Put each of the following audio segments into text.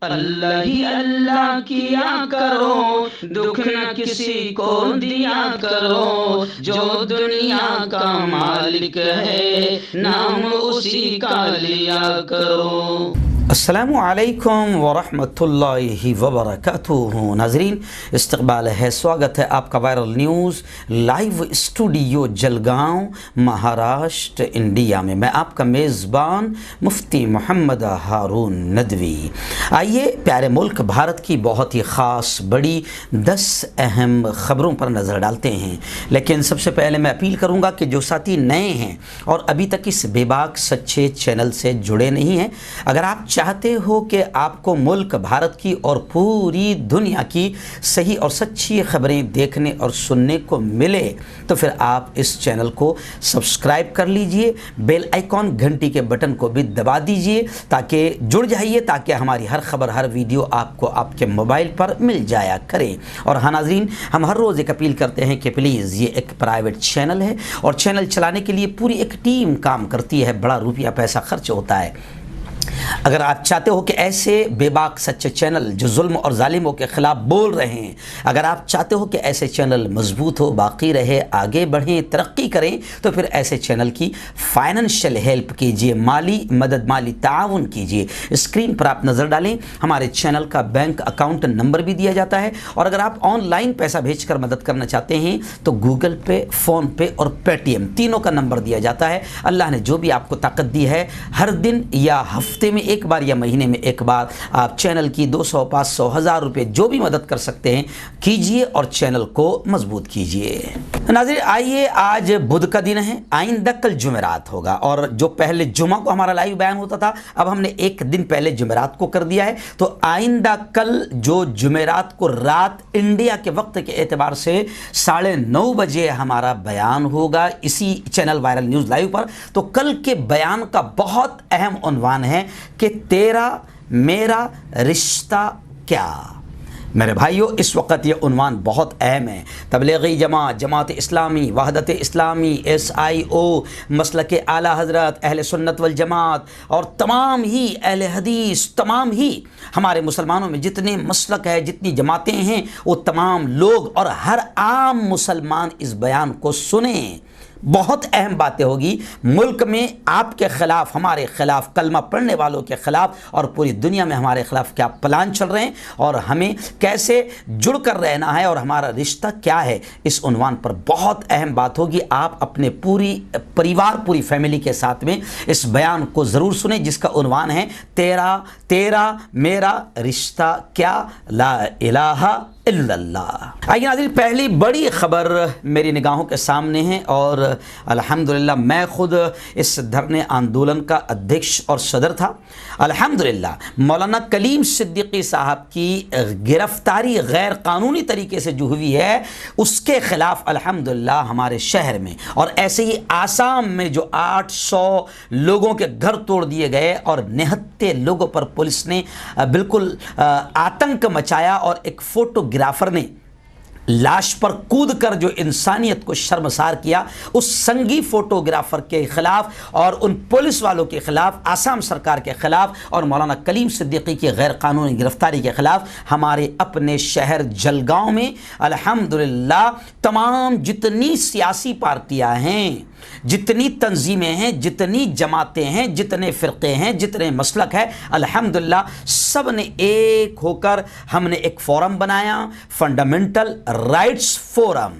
अल्लाह ही अल्लाह किया करो, दुख न किसी को दिया करो, जो दुनिया का मालिक है नाम उसी का लिया करो। अस्सलामु अलैकुम वरहमतुल्लाहि वबरकातुहू। नाज़रीन, इस्तक़बाल है, स्वागत है आपका viral news live studio Jalgaon, Maharashtra, India में। मैं आपका मेज़बान मुफ्ती मोहम्मद हारून नदवी। आइए प्यारे मुल्क भारत की बहुत ही ख़ास बड़ी 10 अहम ख़बरों पर नज़र डालते हैं। लेकिन सबसे पहले मैं अपील करूँगा कि जो साथी नए हैं और अभी तक इस बेबाक सच्चे चैनल से जुड़े नहीं हैं, अगर आप चाहते हो कि आपको मुल्क भारत की और पूरी दुनिया की सही और सच्ची खबरें देखने और सुनने को मिले, तो फिर आप इस चैनल को सब्सक्राइब कर लीजिए, बेल आइकॉन घंटी के बटन को भी दबा दीजिए ताकि जुड़ जाइए, ताकि हमारी हर खबर हर वीडियो आपको आपके मोबाइल पर मिल जाया करे। और हाँ नाज़रीन, हम हर रोज़ एक अपील करते हैं कि प्लीज़, ये एक प्राइवेट चैनल है और चैनल चलाने के लिए पूरी एक टीम काम करती है, बड़ा रुपया पैसा खर्च होता है। अगर आप चाहते हो कि ऐसे बेबाक सच्चे चैनल जो जुल्म और जालिमों के ख़िलाफ़ बोल रहे हैं, अगर आप चाहते हो कि ऐसे चैनल मजबूत हो, बाकी रहे, आगे बढ़ें, तरक्की करें, तो फिर ऐसे चैनल की फाइनेंशियल हेल्प कीजिए, माली मदद, माली ताउन कीजिए। स्क्रीन पर आप नज़र डालें, हमारे चैनल का बैंक अकाउंट नंबर भी दिया जाता है। और अगर आप ऑनलाइन पैसा भेजकर मदद करना चाहते हैं तो गूगल पे, फ़ोन पे और पेटीएम तीनों का नंबर दिया जाता है। अल्लाह ने जो भी आपको ताकत दी है, हर दिन या हफ्ते में एक बार या महीने में एक बार आप चैनल की 200, 500, 1000 रुपये जो भी मदद कर सकते हैं कीजिए और चैनल को मजबूत कीजिए। नाज़रीन, आइए, आज बुध का दिन है, आइंदा कल जुमेरात होगा। और जो पहले जुमा को हमारा लाइव बयान होता था, अब हमने एक दिन पहले जुमेरात को कर दिया है। तो आइंदा कल जो जुमेरात को रात इंडिया के वक्त के एतबार से 9:30 बजे हमारा बयान होगा इसी चैनल वायरल न्यूज़ लाइव पर। तो कल के बयान का बहुत अहम उन्वान है कि तेरा मेरा रिश्ता क्या। मेरे भाइयों, इस वक्त ये उन्वान बहुत अहम है। तबलीगी जमात, जमात इस्लामी, वहदत इस्लामी, SIO, मसलक आला हज़रत, अहले सुन्नत वल जमात और तमाम ही अहले हदीस, तमाम ही हमारे मुसलमानों में जितने मसलक है, जितनी जमातें हैं, वो तमाम लोग और हर आम मुसलमान इस बयान को सुने। बहुत अहम बातें होगी मुल्क में आपके ख़िलाफ़, हमारे ख़िलाफ़, कलमा पढ़ने वालों के ख़िलाफ़ और पूरी दुनिया में हमारे ख़िलाफ़ क्या प्लान चल रहे हैं और हमें कैसे जुड़ कर रहना है और हमारा रिश्ता क्या है। इस उन्वान पर बहुत अहम बात होगी। आप अपने पूरी परिवार, पूरी फैमिली के साथ में इस बयान को ज़रूर सुने, जिसका उन्वान है तेरा मेरा रिश्ता क्या, ला इलाहा इल्लल्लाह। आइए नाज़रीन, पहली बड़ी ख़बर मेरी निगाहों के सामने है और अल्हम्दुलिल्लाह मैं ख़ुद इस धरने आंदोलन का अध्यक्ष और सदर था। अल्हम्दुलिल्लाह मौलाना कलीम सिद्दीकी साहब की गिरफ़्तारी गैर कानूनी तरीके से जो हुई है, उसके ख़िलाफ़ अल्हम्दुलिल्लाह हमारे शहर में और ऐसे ही आसाम में जो 800 लोगों के घर तोड़ दिए गए और 79 लोगों पर पुलिस ने बिल्कुल आतंक मचाया और एक फोटोग्राफर ने लाश पर कूदकर जो इंसानियत को शर्मसार किया, उस संगी फोटोग्राफर के खिलाफ और उन पुलिस वालों के खिलाफ, आसाम सरकार के खिलाफ और मौलाना कलीम सिद्दीकी की गैर कानूनी गिरफ्तारी के खिलाफ हमारे अपने शहर जलगांव में अल्हम्दुलिल्लाह तमाम जितनी सियासी पार्टियां हैं, जितनी तंजीमें हैं, जितनी जमातें हैं, जितने फ़िरक़े हैं, जितने मसलक है, अल्हम्दुलिल्लाह सब ने एक होकर हमने एक फोरम बनाया, फंडामेंटल राइट्स फोरम,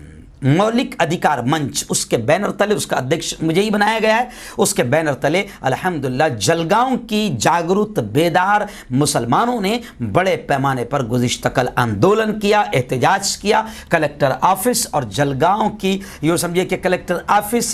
मौलिक अधिकार मंच, उसके बैनर तले, उसका अध्यक्ष मुझे ही बनाया गया है, उसके बैनर तले अल्हम्दुलिल्लाह जलगांव की जागरूक बेदार मुसलमानों ने बड़े पैमाने पर गुज़िश्ता कल आंदोलन किया, एहतजाज किया। कलेक्टर ऑफिस और जलगांव की यूँ समझिए कि कलेक्टर ऑफिस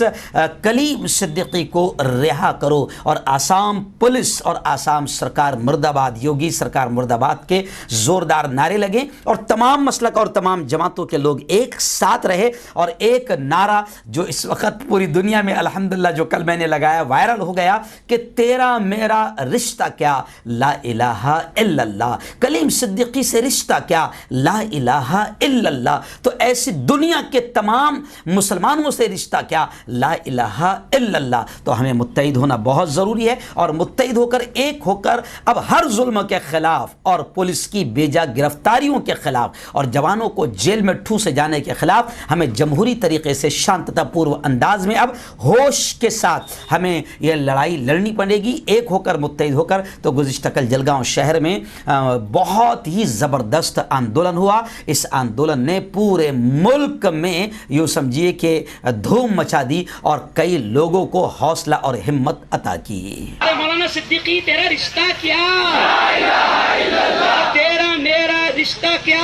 कलीम सिद्दीकी को रिहा करो और आसाम पुलिस और आसाम सरकार मुर्दाबाद, योगी सरकार मुर्दाबाद के ज़ोरदार नारे लगे और तमाम मसलक और तमाम जमातों के लोग एक साथ रहे और एक नारा जो इस वक्त पूरी दुनिया में अल्हम्दुलिल्लाह जो कल मैंने लगाया वायरल हो गया कि तेरा मेरा रिश्ता क्या ला इलाहा इल्लल्लाह, कलीम सिद्दीकी से रिश्ता क्या ला इलाहा इल्लल्लाह। तो ऐसी दुनिया के तमाम मुसलमानों से रिश्ता क्या ला इलाहा इल्लल्लाह। तो हमें मुत्तहिद होना बहुत ज़रूरी है और मुत्तहिद होकर एक होकर अब हर जुल्म के खिलाफ और पुलिस की बेजा गिरफ्तारियों के खिलाफ और जवानों को जेल में ठूसे जाने के खिलाफ हमें जमहूरी तरीके से शांततापूर्व अंदाज में अब होश के साथ हमें यह लड़ाई लड़नी पड़ेगी, एक होकर मुत्तहिद होकर। तो गुज़िश्ता कल जलगांव शहर में बहुत ही ज़बरदस्त आंदोलन हुआ। इस आंदोलन ने पूरे मुल्क में यूँ समझिए कि धूम मचा दी और कई लोगों को हौसला और हिम्मत अता की। मौलाना सिद्दीकी तेरा रिश्ता क्या, तेरा मेरा रिश्ता क्या।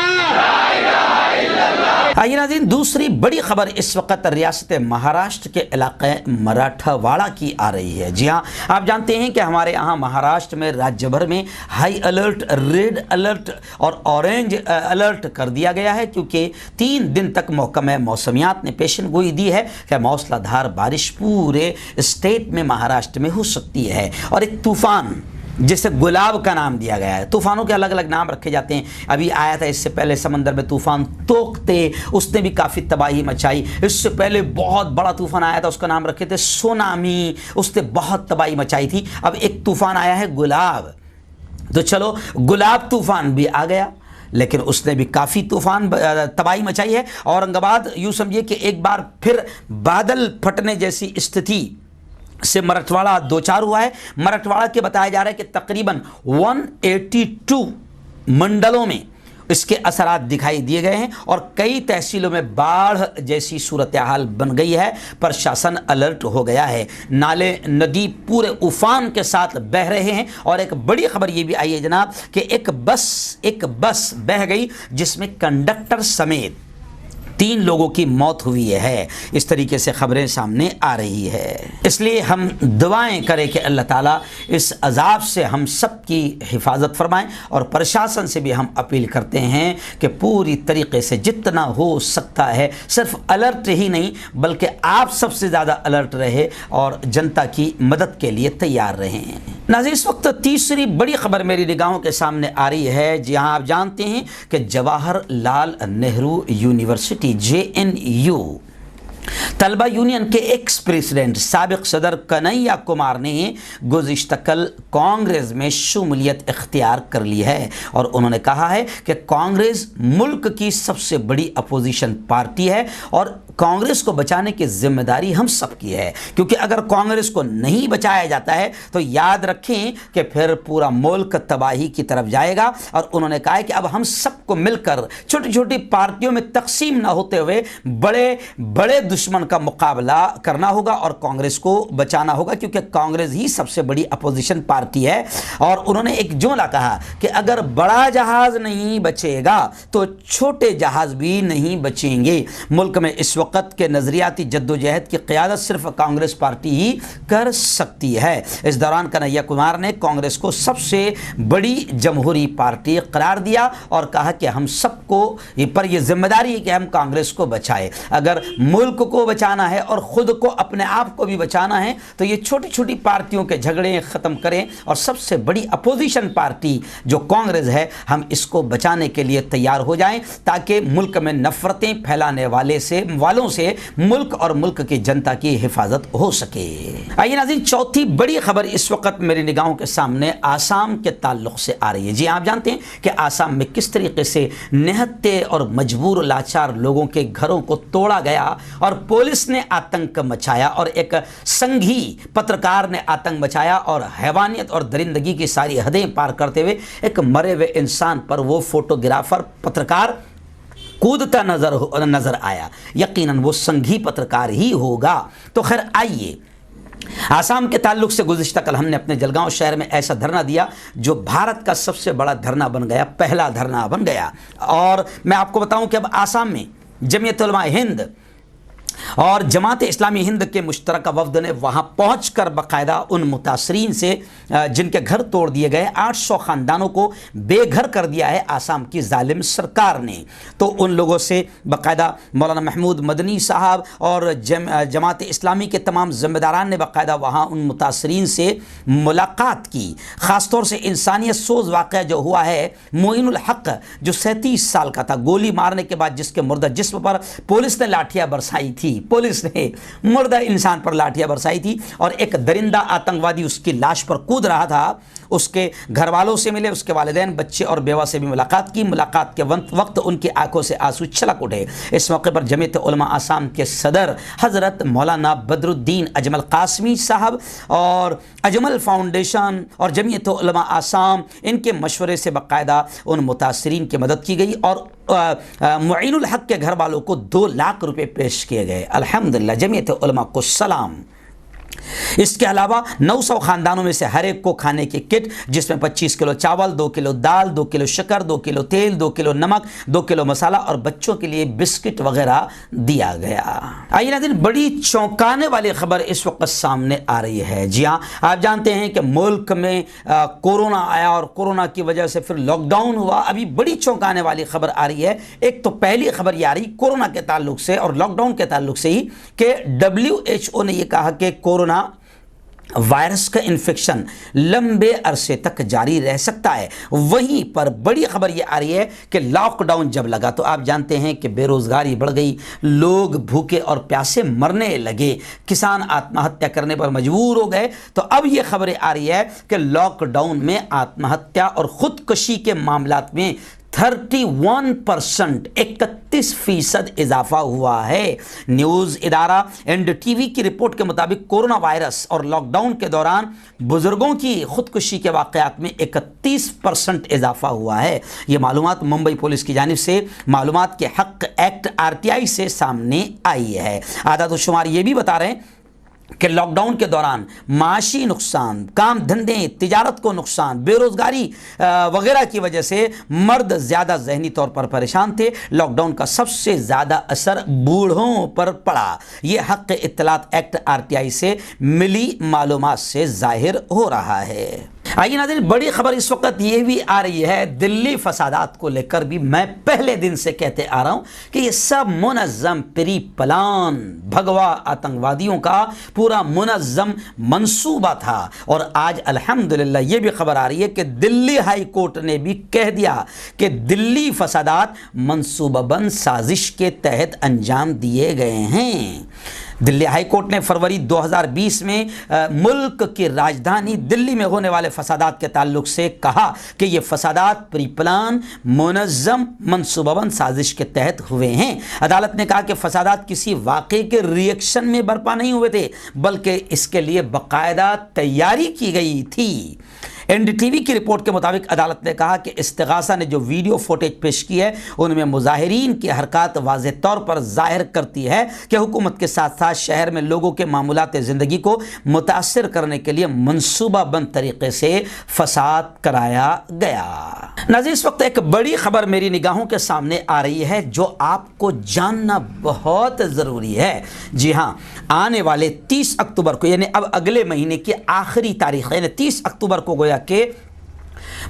आइए नाज़रीन, दूसरी बड़ी खबर इस वक्त रियासत महाराष्ट्र के इलाके मराठवाड़ा की आ रही है। जी हाँ, आप जानते हैं कि हमारे यहाँ महाराष्ट्र में राज्य भर में हाई अलर्ट, रेड अलर्ट और ऑरेंज अलर्ट कर दिया गया है, क्योंकि 3 दिन तक महकमा मौसमियात ने पेशन गोई दी है कि मौसलाधार बारिश पूरे स्टेट में महाराष्ट्र में हो सकती है। और एक तूफान जिसे गुलाब का नाम दिया गया है, तूफानों के अलग अलग नाम रखे जाते हैं। अभी आया था इससे पहले समंदर में तूफान तोकते, उसने भी काफ़ी तबाही मचाई। इससे पहले बहुत बड़ा तूफान आया था, उसका नाम रखे थे सोनामी, उसने बहुत तबाही मचाई थी। अब एक तूफान आया है गुलाब, तो चलो गुलाब तूफान भी आ गया, लेकिन उसने भी काफ़ी तूफान तबाही मचाई है। औरंगाबाद यूँ समझिए कि एक बार फिर बादल फटने जैसी स्थिति से मराठवाड़ा दो चार हुआ है। मराठवाड़ा के बताया जा रहा है कि तकरीबन 182 मंडलों में इसके असरात दिखाई दिए गए हैं और कई तहसीलों में बाढ़ जैसी सूरत हाल बन गई है। प्रशासन अलर्ट हो गया है, नाले नदी पूरे उफान के साथ बह रहे हैं। और एक बड़ी खबर ये भी आई है जनाब कि एक बस बह गई जिसमें कंडक्टर समेत 3 लोगों की मौत हुई है। इस तरीके से खबरें सामने आ रही है। इसलिए हम दुआएं करें कि अल्लाह ताला इस अजाब से हम सब की हिफाजत फरमाएं और प्रशासन से भी हम अपील करते हैं कि पूरी तरीके से जितना हो सकता है सिर्फ अलर्ट ही नहीं बल्कि आप सबसे ज़्यादा अलर्ट रहे और जनता की मदद के लिए तैयार रहें। नाज़रीन, इस वक्त तीसरी बड़ी खबर मेरी निगाहों के सामने आ रही है। जहाँ आप जानते हैं कि जवाहरलाल नेहरू यूनिवर्सिटी JNU तलबा यूनियन के एक्स प्रेसिडेंट साबिक सदर कन्हैया कुमार ने गुज़िश्ता कल कांग्रेस में शमूलियत इख्तियार कर ली है और उन्होंने कहा है कि कांग्रेस मुल्क की सबसे बड़ी अपोजिशन पार्टी है और कांग्रेस को बचाने की जिम्मेदारी हम सबकी है, क्योंकि अगर कांग्रेस को नहीं बचाया जाता है तो याद रखें कि फिर पूरा मुल्क तबाही की तरफ जाएगा। और उन्होंने कहा है कि अब हम सबको मिलकर छोटी छोटी पार्टियों में तकसीम ना होते हुए बड़े बड़े दुश्मन का मुकाबला करना होगा और कांग्रेस को बचाना होगा, क्योंकि कांग्रेस ही सबसे बड़ी अपोजिशन पार्टी है। और उन्होंने एक जुमला कहा कि अगर बड़ा जहाज नहीं बचेगा तो छोटे जहाज भी नहीं बचेंगे। मुल्क में इस वक्त के नजरियाती जद्दोजहद की क़यादत सिर्फ कांग्रेस पार्टी ही कर सकती है। इस दौरान कन्हैया कुमार ने कांग्रेस को सबसे बड़ी जमहूरी पार्टी करार दिया और कहा कि हम सबको पर यह जिम्मेदारी है कि हम कांग्रेस को बचाएं। अगर मुल्क को बचाना है और ख़ुद को अपने आप को भी बचाना है तो ये छोटी छोटी पार्टियों के झगड़े ख़त्म करें और सबसे बड़ी अपोजिशन पार्टी जो कांग्रेस है हम इसको बचाने के लिए तैयार हो जाएं, ताकि मुल्क में नफ़रतें फैलाने वालों से मुल्क और मुल्क की जनता की हिफाजत हो सके। आइए नाज़रीन, चौथी बड़ी खबर इस वक्त मेरी निगाहों के सामने आसाम के ताल्लुक से आ रही है। जी आप जानते हैं कि आसाम में किस तरीके से निहत्ते और मजबूर लाचार लोगों के घरों को तोड़ा गया और पुलिस ने आतंक मचाया और एक संघी पत्रकार ने आतंक मचाया और हैवानियत और दरिंदगी की सारी हदें पार करते हुए एक मरे हुए इंसान पर वो फोटोग्राफर पत्रकार कूदता नजर आया। यकीनन वो संघी पत्रकार ही होगा। तो खैर आइए, आसाम के ताल्लुक से गुज़िश्ता कल हमने अपने जलगांव शहर में ऐसा धरना दिया जो भारत का सबसे बड़ा धरना बन गया, पहला धरना बन गया। और मैं आपको बताऊं कि अब आसाम में जमीयत उलमा हिंद और जमात इस्लामी हिंद के मुश्तरका वफद ने वहाँ पहुँच कर बाकायदा उन मुतासरीन से जिनके घर तोड़ दिए गए 800 ख़ानदानों को बेघर कर दिया है आसाम की जालिम सरकार ने। तो उन लोगों से बाकायदा मौलाना महमूद मदनी साहब और जमात इस्लामी के तमाम ज़िम्मेदारान ने बाकायदा वहाँ उन मुतासरीन से मुलाकात की। ख़ासतौर से इंसानियत सोज़ वाक़या जो हुआ है, मोइनुल हक़ जो 37 साल का था, गोली मारने के बाद जिसके मुर्दा जिस्म पर पुलिस ने लाठियाँ बरसाई थी, पुलिस ने मुर्दा इंसान पर लाठियाँ बरसाई थी और एक दरिंदा आतंकवादी उसकी लाश पर कूद रहा था। उसके घर वालों से मिले, उसके वालिदैन, बच्चे और बेवा से भी मुलाकात की। मुलाकात के वक्त उनकी आंखों से आंसू छलक उठे। इस मौके पर जमीयत उलमा आसाम के सदर हज़रत मौलाना बदरुद्दीन अजमल कासमी साहब और अजमल फाउंडेशन और जमीयत उलमा आसाम इनके मशवरे से बाकायदा उन मुतासरीन की मदद की गई और मुईनुल हक़ के घर वालों को 2 लाख रुपए पेश किए गए। अल्हम्दुलिल्लाह, जमीयत उलमा को सलाम। इसके अलावा 900 ख़ानदानों में से हर एक को खाने की किट, जिसमें 25 किलो चावल, 2 किलो दाल, 2 किलो शक्कर, 2 किलो तेल, 2 किलो नमक, 2 किलो मसाला और बच्चों के लिए बिस्किट वगैरह दिया गया। आइए नाज़रीन, बड़ी चौंकाने वाली खबर इस वक्त सामने आ रही है। जी हाँ, आप जानते हैं कि मुल्क में कोरोना आया और कोरोना की वजह से फिर लॉकडाउन हुआ। अभी बड़ी चौंकाने वाली खबर आ रही है। एक तो पहली खबर ये आ रही कोरोना के ताल्लुक से और लॉकडाउन के ताल्लुक से ही कि WHO ने यह कहा कि कोरोना वायरस का इन्फेक्शन लंबे अरसे तक जारी रह सकता है। वहीं पर बड़ी खबर यह आ रही है कि लॉकडाउन जब लगा तो आप जानते हैं कि बेरोजगारी बढ़ गई, लोग भूखे और प्यासे मरने लगे, किसान आत्महत्या करने पर मजबूर हो गए। तो अब यह खबरें आ रही है कि लॉकडाउन में आत्महत्या और खुदकुशी के मामलात में 31% 31% इजाफा हुआ है। न्यूज़ इदारा NDTV की रिपोर्ट के मुताबिक कोरोना वायरस और लॉकडाउन के दौरान बुजुर्गों की खुदकुशी के वाक़यात में 31% इजाफा हुआ है। ये मालूमात मुंबई पुलिस की जानिब से मालूमात के हक़ एक्ट RTI से सामने आई है। आदाद शुमार ये भी बता रहे हैं कि लॉकडाउन के दौरान माशी नुकसान, काम धंधे, तिजारत को नुकसान, बेरोजगारी वगैरह की वजह से मर्द ज़्यादा ज़हनी तौर पर परेशान थे। लॉकडाउन का सबसे ज़्यादा असर बूढ़ों पर पड़ा। ये हक़ इत्तलात एक्ट RTI से मिली मालूमात से ज़ाहिर हो रहा है। आइए नाज़रीन, बड़ी खबर इस वक्त ये भी आ रही है दिल्ली फसादात को लेकर भी। मैं पहले दिन से कहते आ रहा हूँ कि ये सब मुनज़्ज़म प्री प्लान भगवा आतंकवादियों का पूरा मुनज़्ज़म मंसूबा था। और आज अल्हम्दुलिल्लाह ये भी खबर आ रही है कि दिल्ली हाई कोर्ट ने भी कह दिया कि दिल्ली फसादात मंसूबाबंद साजिश के तहत अंजाम दिए गए हैं। दिल्ली हाई कोर्ट ने फरवरी 2020 में मुल्क की राजधानी दिल्ली में होने वाले फसादात के ताल्लुक से कहा कि ये फसादात प्री प्लान मुनज़्ज़म मंसूबाबंद साजिश के तहत हुए हैं। अदालत ने कहा कि फसादात किसी वाक़े के रिएक्शन में बर्पा नहीं हुए थे, बल्कि इसके लिए बाकायदा तैयारी की गई थी। NDTV की रिपोर्ट के मुताबिक अदालत ने कहा कि इस्तिगासा ने जो वीडियो फुटेज पेश की है उनमें मुजाहिरीन की हरकत वाज़ेह तौर पर ज़ाहिर करती है कि हुकूमत के साथ साथ शहर में लोगों के मामूलात ज़िंदगी को मुतासर करने के लिए मनसूबाबंद तरीके से फसाद कराया गया। नाज़रीन, इस वक्त एक बड़ी खबर मेरी निगाहों के सामने आ रही है जो आपको जानना बहुत ज़रूरी है। जी हाँ, आने वाले 30 अक्टूबर को, यानी अब अगले महीने की आखिरी तारीख यानी 30 अक्टूबर को गोया कि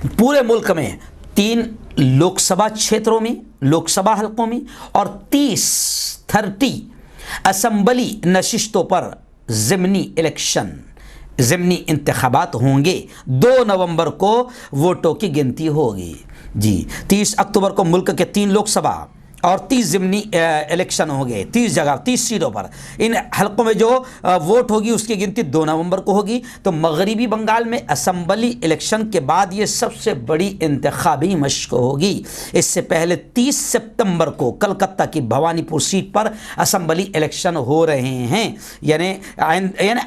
पूरे मुल्क में 3 लोकसभा क्षेत्रों में, लोकसभा हलकों में और 30 असम्बली नशिस्तों पर ज़िमनी इलेक्शन, ज़िमनी इंतखाबात होंगे। 2 नवंबर को वोटों की गिनती होगी। जी, 30 अक्टूबर को मुल्क के 3 लोकसभा और 30 ज़िमनी इलेक्शन होंगे 30 जगह 30 सीटों पर। इन हलकों में जो वोट होगी उसकी गिनती 2 नवंबर को होगी। तो मगरिबी बंगाल में असम्बली इलेक्शन के बाद ये सबसे बड़ी इंतखाबी मशक होगी। इससे पहले 30 सितंबर को कलकत्ता की भवानीपुर सीट पर असम्बली इलेक्शन हो रहे हैं, यानी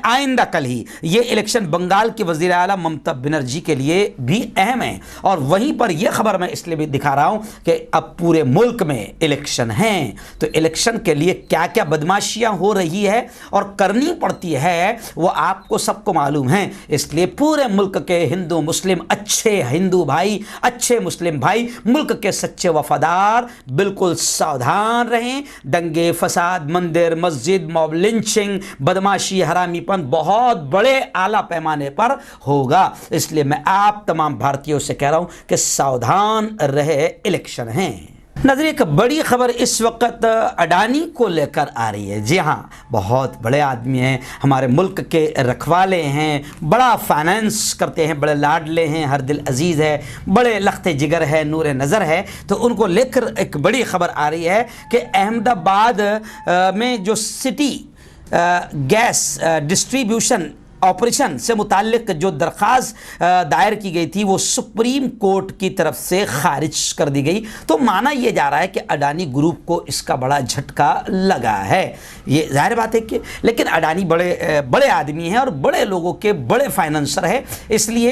आइंदा कल ही। ये इलेक्शन बंगाल की वज़ीर आला ममता बनर्जी के लिए भी अहम है। और वहीं पर यह खबर मैं इसलिए भी दिखा रहा हूँ कि अब पूरे मुल्क में इलेक्शन हैं, तो इलेक्शन के लिए क्या क्या बदमाशियां हो रही है और करनी पड़ती है वो आपको सबको मालूम है। इसलिए पूरे मुल्क के हिंदू मुस्लिम, अच्छे हिंदू भाई, अच्छे मुस्लिम भाई, मुल्क के सच्चे वफादार बिल्कुल सावधान रहें। दंगे फसाद, मंदिर मस्जिद, मॉब लिंचिंग, बदमाशी, हरामीपन बहुत बड़े आला पैमाने पर होगा। इसलिए मैं आप तमाम भारतीयों से कह रहा हूं कि सावधान रहे, इलेक्शन हैं। नजर एक बड़ी खबर इस वक्त अडानी को लेकर आ रही है। जी हाँ, बहुत बड़े आदमी हैं, हमारे मुल्क के रखवाले हैं, बड़ा फाइनेंस करते हैं, बड़े लाडले हैं, हर दिल अजीज़ है, बड़े लख्ते जिगर है, नूर नज़र है। तो उनको लेकर एक बड़ी खबर आ रही है कि अहमदाबाद में जो सिटी गैस डिस्ट्रीब्यूशन ऑपरेशन से मुताल्लिक जो दरख्वास्त दायर की गई थी वो सुप्रीम कोर्ट की तरफ से खारिज कर दी गई। तो माना यह जा रहा है कि अडानी ग्रुप को इसका बड़ा झटका लगा है। ये जाहिर बात है कि लेकिन अडानी बड़े आदमी हैं और बड़े लोगों के बड़े फाइनेंसर है, इसलिए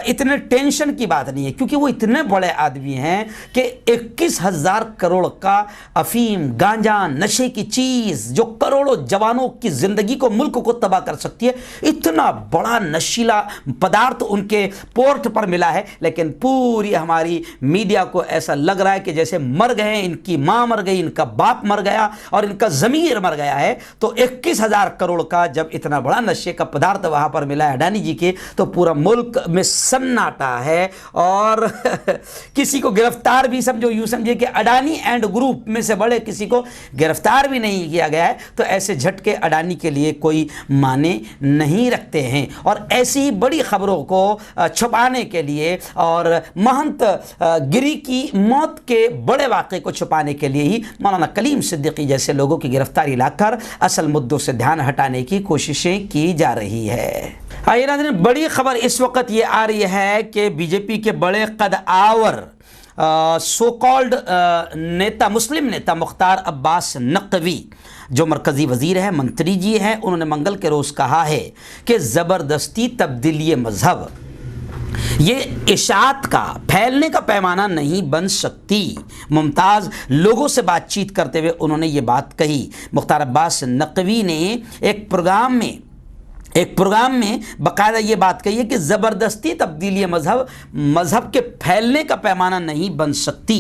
इतने टेंशन की बात नहीं है, क्योंकि वो इतने बड़े आदमी हैं कि 21,000 करोड़ का अफीम, गांजा, नशे की चीज़ जो करोड़ों जवानों की ज़िंदगी को, मुल्क को तबाह कर सकती है, इतना बड़ा नशीला पदार्थ उनके पोर्ट पर मिला है। लेकिन पूरी हमारी मीडिया को ऐसा लग रहा है कि जैसे मर गए, इनकी मां मर गई, इनका बाप मर गया और इनका ज़मीर मर गया है। तो 21,000 करोड़ का जब इतना बड़ा नशे का पदार्थ वहां पर मिला है अडानी जी के, तो पूरा मुल्क में सन्नाटा है। और किसी को गिरफ्तार भी समझो, यूं समझिए कि अडानी एंड ग्रुप में से बड़े किसी को गिरफ्तार भी नहीं किया गया है। तो ऐसे झटके अडानी के लिए कोई माने नहीं रखते हैं। और ऐसी ही बड़ी खबरों को छुपाने के लिए और महंत गिरी की मौत के बड़े वाक़े को छुपाने के लिए ही मौलाना कलीम सिद्दीकी जैसे लोगों की गिरफ्तारी लाकर असल मुद्दों से ध्यान हटाने की कोशिशें की जा रही है। आइए नाज़रीन, बड़ी खबर इस वक्त ये आ रही है कि बीजेपी के बड़े कद आवर सो कॉल्ड नेता, मुस्लिम नेता मुख्तार अब्बास नकवी जो मरकज़ी वज़ीर है, मंत्री जी हैं, उन्होंने मंगल के रोज़ कहा है कि ज़बरदस्ती तब्दीली मज़हब ये इशाअत का फैलने का पैमाना नहीं बन सकती। मुमताज़ लोगों से बातचीत करते हुए उन्होंने ये बात कही। मुख्तार अब्बास नकवी ने एक प्रोग्राम में बाकायदा ये बात कही है कि ज़बरदस्ती तब्दीली मज़हब के फैलने का पैमाना नहीं बन सकती।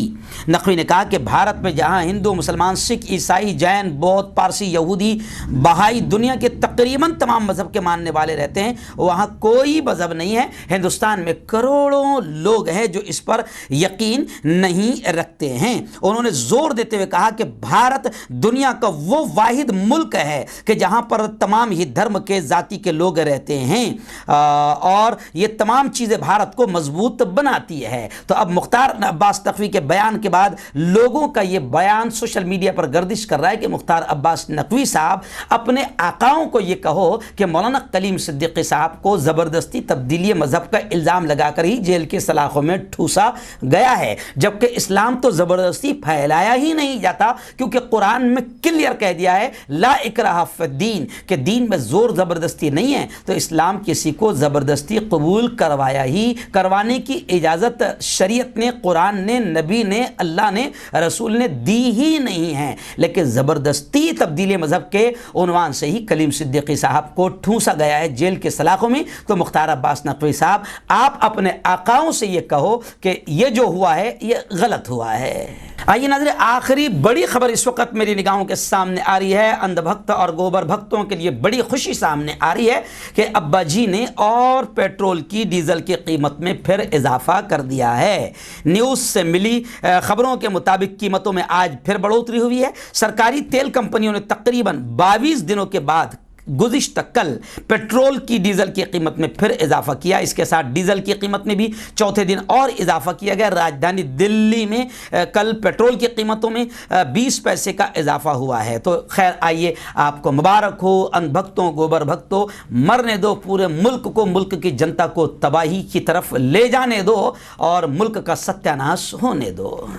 नकवी ने कहा कि भारत में जहाँ हिंदू, मुसलमान, सिख, ईसाई, जैन, बौद्ध, पारसी, यहूदी, बहाई, दुनिया के तकरीबन तमाम मज़हब के मानने वाले रहते हैं, वहाँ कोई मज़हब नहीं है। हिंदुस्तान में करोड़ों लोग हैं जो इस पर यकीन नहीं रखते हैं। उन्होंने ज़ोर देते हुए कहा कि भारत दुनिया का वो वाहिद मुल्क है कि जहाँ पर तमाम ही धर्म के, जाति के लोग रहते हैं और ये तमाम चीज़ें भारत को मजबूत बनाती है। तो अब मुख्तार अब्बास नकवी के बयान के बाद लोगों का ये बयान सोशल मीडिया पर गर्दिश कर रहा है कि मुख्तार अब्बास नकवी साहब अपने आकाओं को ये कहो कि मौलाना कलीम सिद्दीकी साहब को ज़बरदस्ती तब्दीली मज़हब का इल्ज़ाम लगाकर ही जेल के सलाखों में ठूसा गया है, जबकि इस्लाम तो ज़बरदस्ती फैलाया ही नहीं जाता, क्योंकि कुरान में क्लियर कह दिया है ला इकराह फिद्दीन, कि दीन में ज़ोर ज़बरदस्ती नहीं है। तो इस्लाम किसी को ज़बरदस्ती कबूल करवाने की इजाज़त शरीयत ने, कुरान ने, नबी ने, अल्लाह ने, रसूल ने दी ही नहीं है। लेकिन ज़बरदस्ती तब्दीली मज़हब के उन्वान से ही कलीम सिद्दीकी साहब को ठूसा गया है जेल के सलाखों में। तो मुख्तार अब्बास नकवी साहब, आप अपने आकाओं से ये कहो कि ये जो हुआ है ये गलत हुआ है। आइए नाज़रीन, आखिरी बड़ी खबर इस वक्त मेरी निगाहों के सामने आ रही है। अंधभक्त और गोबर भक्तों के लिए बड़ी खुशी सामने आ रही है कि अब्बा जी ने और पेट्रोल की, डीजल की कीमत में फिर इजाफा कर दिया है। न्यूज़ से मिली खबरों के मुताबिक कीमतों में आज फिर बढ़ोतरी हुई है। सरकारी तेल कंपनियों ने तकरीबन 22 दिनों के बाद गुज़िश्ता कल पेट्रोल की, डीजल की कीमत में फिर इजाफा किया। इसके साथ डीजल की कीमत में भी चौथे दिन और इजाफा किया गया। राजधानी दिल्ली में कल पेट्रोल की कीमतों में 20 पैसे का इजाफा हुआ है। तो खैर, आइए आपको मुबारक हो। अंधभक्तों, गोबर भक्तों, मरने दो पूरे मुल्क को, मुल्क की जनता को तबाही की तरफ ले जाने दो और मुल्क का सत्यानाश होने दो।